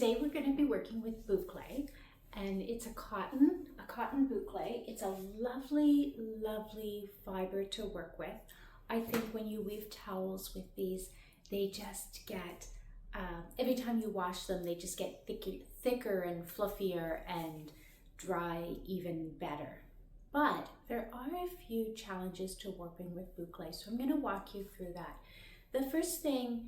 Today we're going to be working with boucle, and it's a cotton boucle. It's a lovely, lovely fiber to work with. I think when you weave towels with these, they just get, every time you wash them, they just get thicker and fluffier and dry even better. But there are a few challenges to working with boucle, so I'm going to walk you through that. The first thing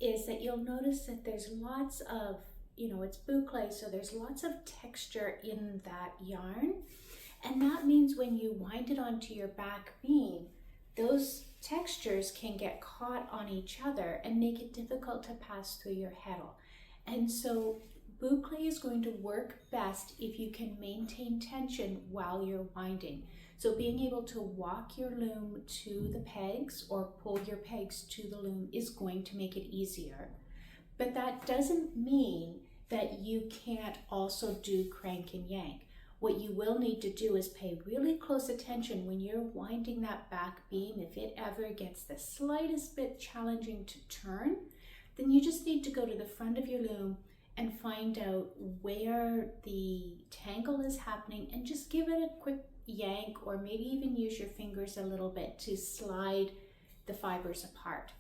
is that you'll notice that there's lots of, it's boucle, so there's lots of texture in that yarn. And that means when you wind it onto your back beam, those textures can get caught on each other and make it difficult to pass through your heddle. And so boucle is going to work best if you can maintain tension while you're winding. So being able to walk your loom to the pegs or pull your pegs to the loom is going to make it easier. But that doesn't mean that you can't also do crank and yank. What you will need to do is pay really close attention when you're winding that back beam. If it ever gets the slightest bit challenging to turn, then you just need to go to the front of your loom and find out where the tangle is happening and just give it a quick yank, or maybe even use your fingers a little bit to slide the fibers apart.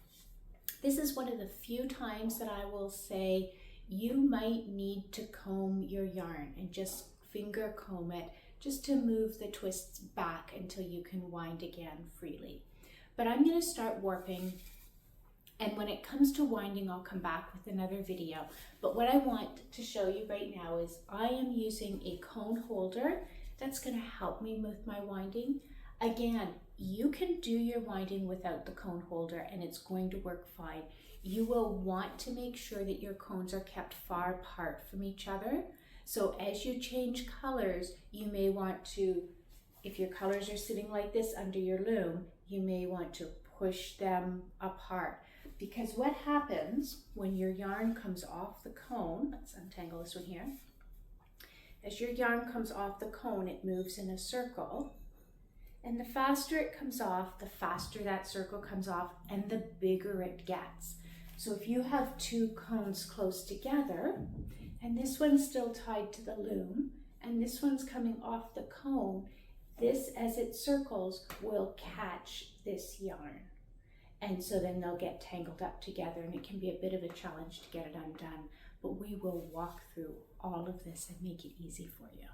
This is one of the few times that I will say you might need to comb your yarn and just finger comb it just to move the twists back until you can wind again freely. But I'm going to start warping, and when it comes to winding, I'll come back with another video. But what I want to show you right now is I am using a cone holder that's going to help me with my winding. Again, you can do your winding without the cone holder and it's going to work fine. You will want to make sure that your cones are kept far apart from each other. So as you change colors, you may want to, if your colors are sitting like this under your loom, you may want to push them apart. Because what happens when your yarn comes off the cone, let's untangle this one here. As your yarn comes off the cone, it moves in a circle. And the faster it comes off, the faster that circle comes off and the bigger it gets. So if you have two cones close together, and this one's still tied to the loom, and this one's coming off the cone, this, as it circles, will catch this yarn. And so then they'll get tangled up together, and it can be a bit of a challenge to get it undone. But we will walk through all of this and make it easy for you.